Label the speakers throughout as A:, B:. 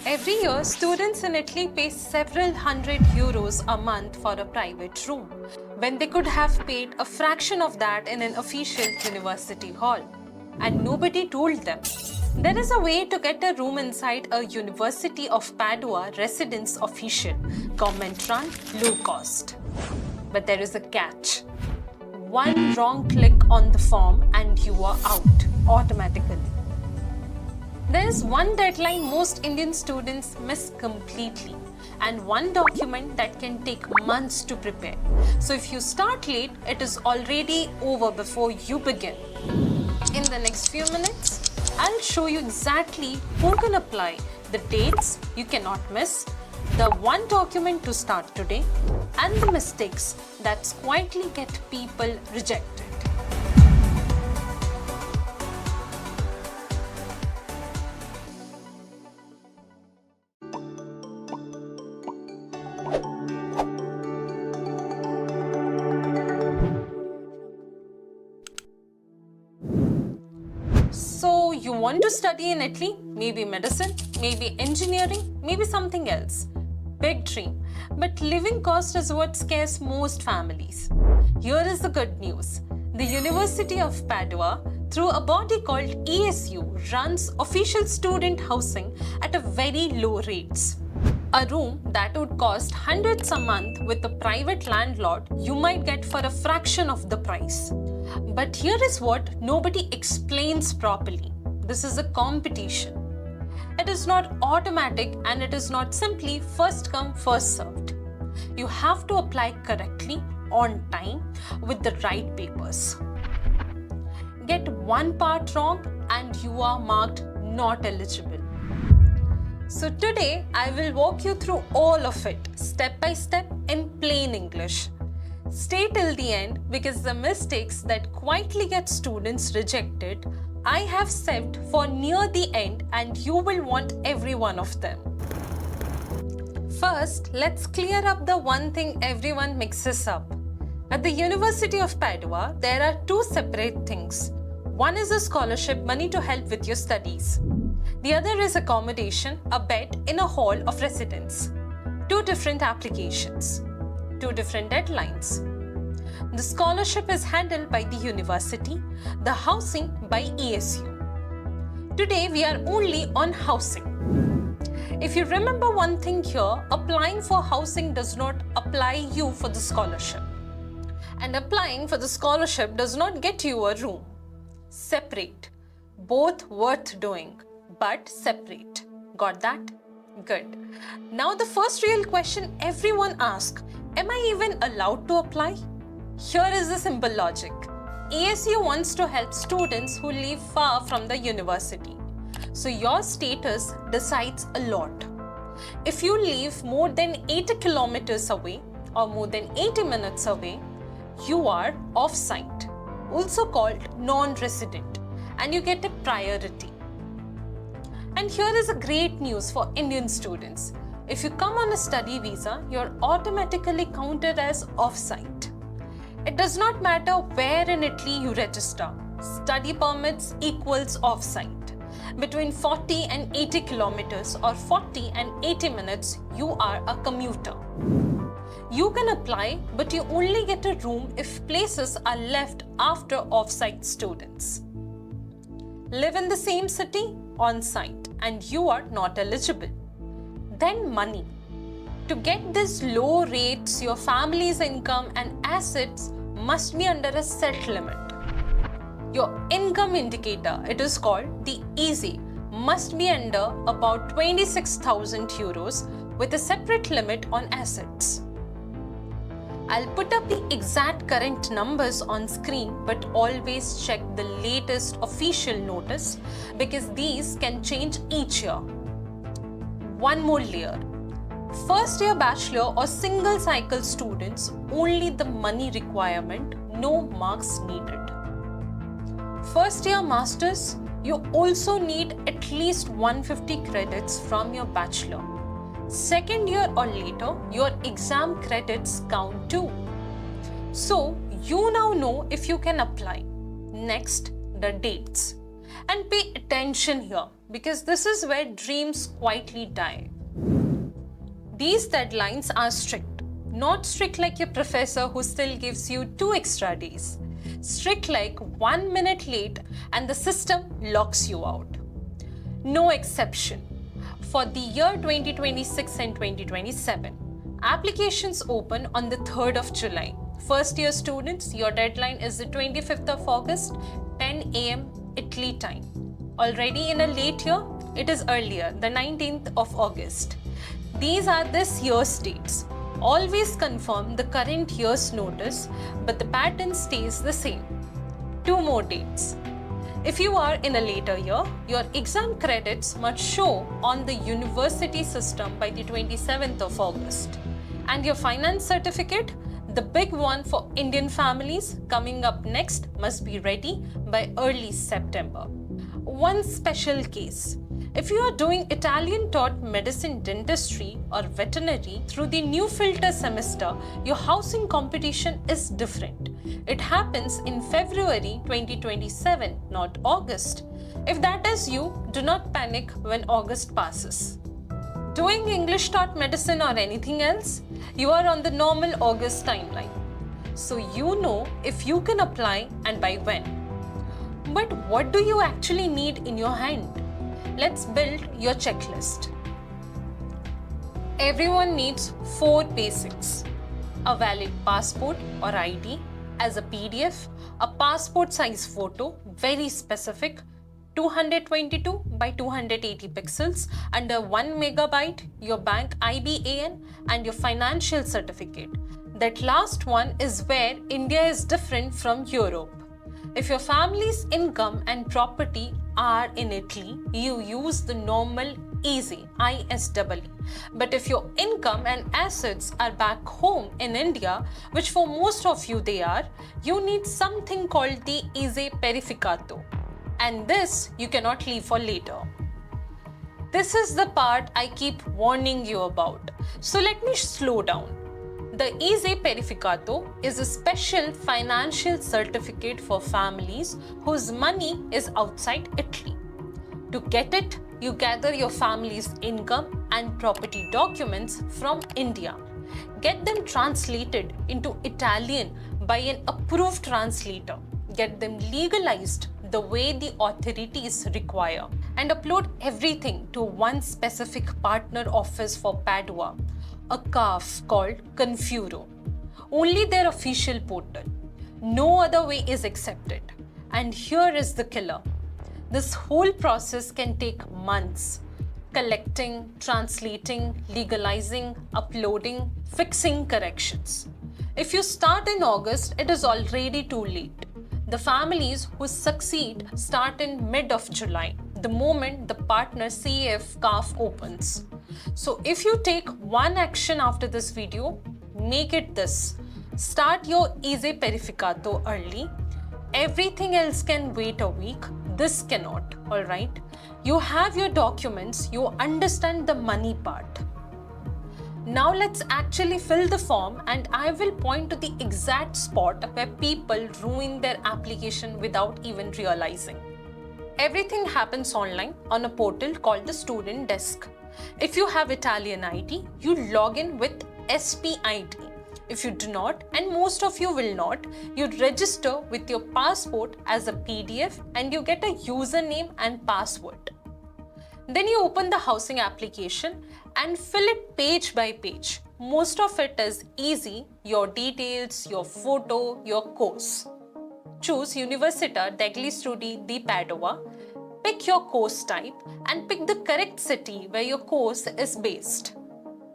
A: Every year, students in Italy pay several hundred euros a month for a private room, when they could have paid a fraction of that in an official university hall. And nobody told them. There is a way to get a room inside a University of Padua residence official, government run, low cost. But there is a catch. One wrong click on the form and you are out automatically. There is one deadline most Indian students miss completely, and one document that can take months to prepare. So if you start late, it is already over before you begin. In the next few minutes, I'll show you exactly who can apply, the dates you cannot miss, the one document to start today, and the mistakes that quietly get people rejected. So you want to study in Italy? Maybe medicine, maybe engineering, maybe something else. Big dream. But living cost is what scares most families. Here is the good news. The University of Padua, through a body called ESU, runs official student housing at a very low rates. A room that would cost hundreds a month with a private landlord you might get for a fraction of the price. But here is what nobody explains properly. This is a competition. It is not automatic and it is not simply first come, first served. You have to apply correctly, on time, with the right papers. Get one part wrong and you are marked not eligible. So today I will walk you through all of it, step by step in plain English. Stay till the end because the mistakes that quietly get students rejected, I have saved for near the end and you will want every one of them. First, let's clear up the one thing everyone mixes up. At the University of Padua, there are two separate things. One is a scholarship money to help with your studies. The other is accommodation, a bed in a hall of residence. Two different applications, two different deadlines. The scholarship is handled by the university, the housing by ESU. Today we are only on housing. If you remember one thing here, applying for housing does not apply you for the scholarship. And applying for the scholarship does not get you a room. Separate. Both worth doing, but separate. Got that? Good. Now the first real question everyone asks, am I even allowed to apply? Here is the simple logic. ESU wants to help students who live far from the university. So your status decides a lot. If you live more than 80 kilometers away or more than 80 minutes away, you are off-site, also called non-resident, and you get a priority. And here is a great news for Indian students. If you come on a study visa, you're automatically counted as off-site. It does not matter where in Italy you register. Study permits equals off-site. Between 40 and 80 kilometers or 40 and 80 minutes, you are a commuter. You can apply, but you only get a room if places are left after off-site students. Live in the same city, on-site, and you are not eligible. Then money. To get these low rates, your family's income and assets must be under a set limit. Your income indicator, it is called the EASY, must be under about 26,000 euros with a separate limit on assets. I'll put up the exact current numbers on screen, but always check the latest official notice because these can change each year. One more layer. First year bachelor or single cycle students, only the money requirement, no marks needed. First year masters, you also need at least 150 credits from your bachelor. Second year or later, your exam credits count too. So you now know if you can apply. Next, the dates. And pay attention here because this is where dreams quietly die. These deadlines are strict. Not strict like your professor who still gives you 2 extra days. Strict like 1 minute late and the system locks you out. No exception. For the year 2026 and 2027, applications open on the 3rd of July. First year students, your deadline is the 25th of August, 10 a.m. Italy time. Already in a late year, it is earlier, the 19th of August. These are this year's dates. Always confirm the current year's notice, but the pattern stays the same. 2 more dates. If you are in a later year, your exam credits must show on the university system by the 27th of August. And your finance certificate, the big one for Indian families coming up next, must be ready by early September. One special case. If you are doing Italian taught medicine, dentistry or veterinary through the new filter semester, your housing competition is different. It happens in February 2027, not August. If that is you, do not panic when August passes. Doing English taught medicine or anything else, you are on the normal August timeline. So you know if you can apply and by when. But what do you actually need in your hand? Let's build your checklist. Everyone needs 4 basics. A valid passport or ID as a PDF, a passport size photo, very specific, 222 by 280 pixels, under 1 megabyte, your bank IBAN and your financial certificate. That last one is where India is different from Europe. If your family's income and property are in Italy, you use the normal EASE, ISEE. But if your income and assets are back home in India, which for most of you they are, you need something called the ISEE Verificato. And this you cannot leave for later. This is the part I keep warning you about. So let me slow down. The ISEE Verificato is a special financial certificate for families whose money is outside Italy. To get it, you gather your family's income and property documents from India. Get them translated into Italian by an approved translator. Get them legalized the way the authorities require, and upload everything to one specific partner office for Padua, a CAF called Confuro. Only their official portal. No other way is accepted. And here is the killer. This whole process can take months. Collecting, translating, legalizing, uploading, fixing corrections. If you start in August, it is already too late. The families who succeed start in mid of July, the moment the partner CAF CAF opens. So if you take one action after this video, make it this. Start your ISEE Verificato early. Everything else can wait a week. This cannot, alright? You have your documents, you understand the money part. Now let's actually fill the form, and I will point to the exact spot where people ruin their application without even realizing. Everything happens online on a portal called the Student Desk. If you have Italian ID, you log in with SPID. If you do not, and most of you will not, you register with your passport as a PDF and you get a username and password. Then you open the housing application and fill it page by page. Most of it is easy, your details, your photo, your course. Choose Università degli Studi di Padova, pick your course type and pick the correct city where your course is based.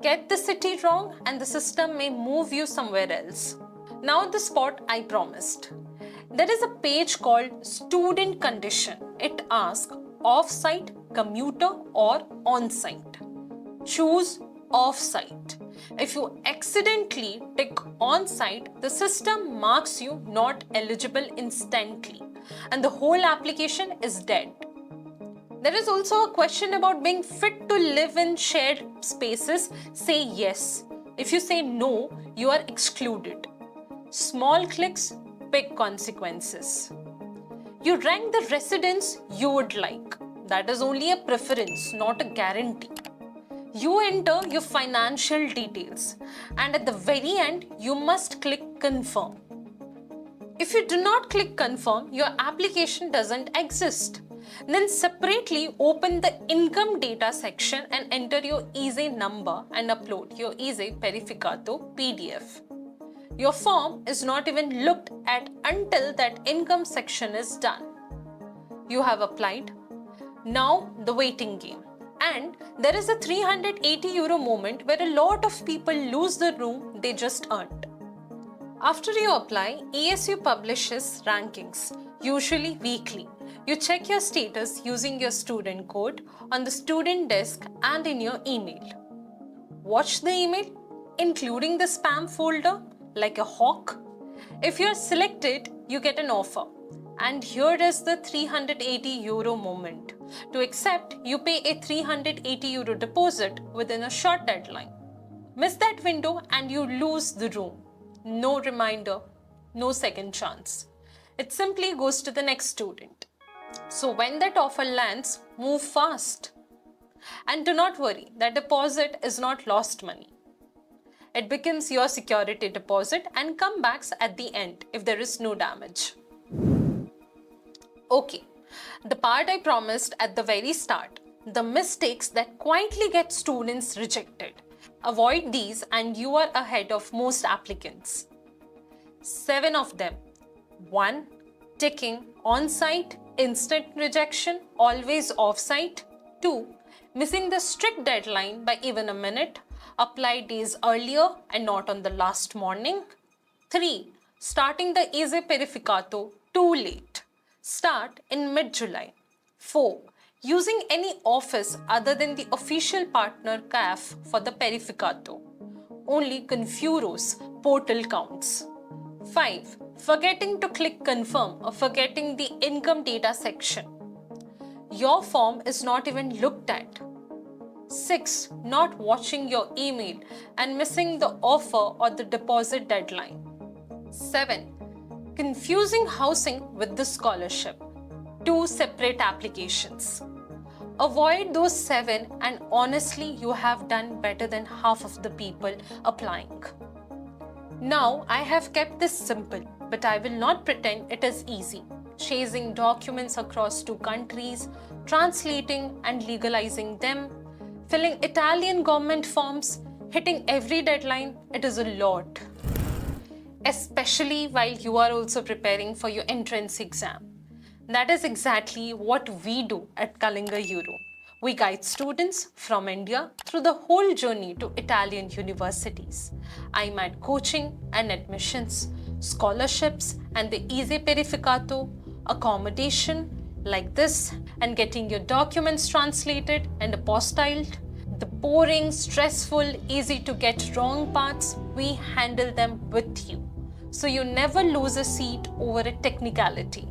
A: Get the city wrong and the system may move you somewhere else. Now the spot I promised. There is a page called Student Condition. It asks off-site, commuter or on-site. Choose off-site. If you accidentally pick on-site, the system marks you not eligible instantly and the whole application is dead. There is also a question about being fit to live in shared spaces. Say yes. If you say no, you are excluded. Small clicks, big consequences. You rank the residence you would like. That is only a preference, not a guarantee. You enter your financial details and at the very end, you must click confirm. If you do not click confirm, your application doesn't exist. Then separately open the income data section and enter your EASE number and upload your EASE Verificato PDF. Your form is not even looked at until that income section is done. You have applied. Now the waiting game. And there is a 380 euro moment where a lot of people lose the room they just earned. After you apply, ESU publishes rankings, usually weekly. You check your status using your student code on the student desk and in your email. Watch the email, including the spam folder, like a hawk. If you are selected, you get an offer. And here is the 380 euro moment. To accept, you pay a 380 euro deposit within a short deadline. Miss that window and you lose the room. No reminder, no second chance. It simply goes to the next student. So when that offer lands, move fast. And do not worry, that deposit is not lost money. It becomes your security deposit and comes back at the end if there is no damage. Okay, the part I promised at the very start, the mistakes that quietly get students rejected. Avoid these and you are ahead of most applicants. 7 of them. 1. Ticking on-site, instant rejection, always off-site. 2. Missing the strict deadline by even a minute, apply days earlier and not on the last morning. 3. Starting the EASE Verificato too late. Start in mid-July. 4. Using any office other than the official partner CAF for the Verificato. Only Confuro's portal counts. 5. Forgetting to click confirm or forgetting the income data section. Your form is not even looked at. 6. Not watching your email and missing the offer or the deposit deadline. 7. Confusing housing with the scholarship. 2 separate applications. Avoid those 7 and honestly you have done better than half of the people applying. Now I have kept this simple, but I will not pretend it is easy. Chasing documents across 2 countries, translating and legalizing them, filling Italian government forms, hitting every deadline, it is a lot. Especially while you are also preparing for your entrance exam. That is exactly what we do at Kalinga Euro. We guide students from India through the whole journey to Italian universities. I'm at coaching and admissions, scholarships and the EASE Verificato, accommodation like this and getting your documents translated and apostilled. The boring, stressful, easy to get wrong parts, we handle them with you. So you never lose a seat over a technicality.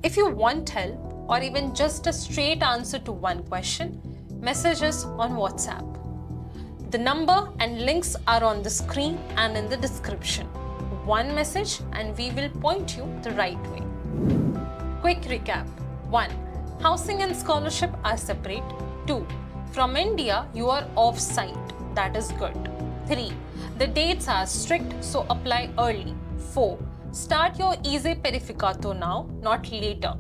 A: If you want help or even just a straight answer to one question, message us on WhatsApp. The number and links are on the screen and in the description. One message and we will point you the right way. Quick recap. 1. Housing and scholarship are separate. 2. From India, you are off-site. That is good. 3. The dates are strict, so apply early. 4. Start your EASE Verificato now, not later.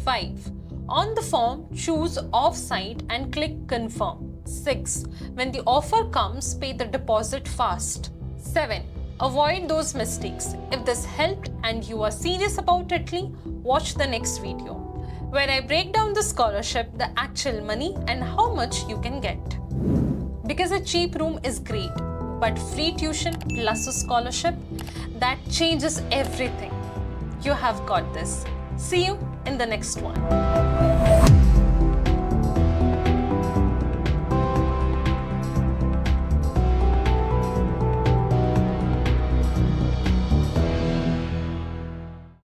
A: 5. On the form, choose off-site and click confirm. 6. When the offer comes, pay the deposit fast. 7. Avoid those mistakes. If this helped and you are serious about Italy, watch the next video, where I break down the scholarship, the actual money and how much you can get. Because a cheap room is great, but free tuition plus a scholarship, that changes everything. You have got this. See you in the next one.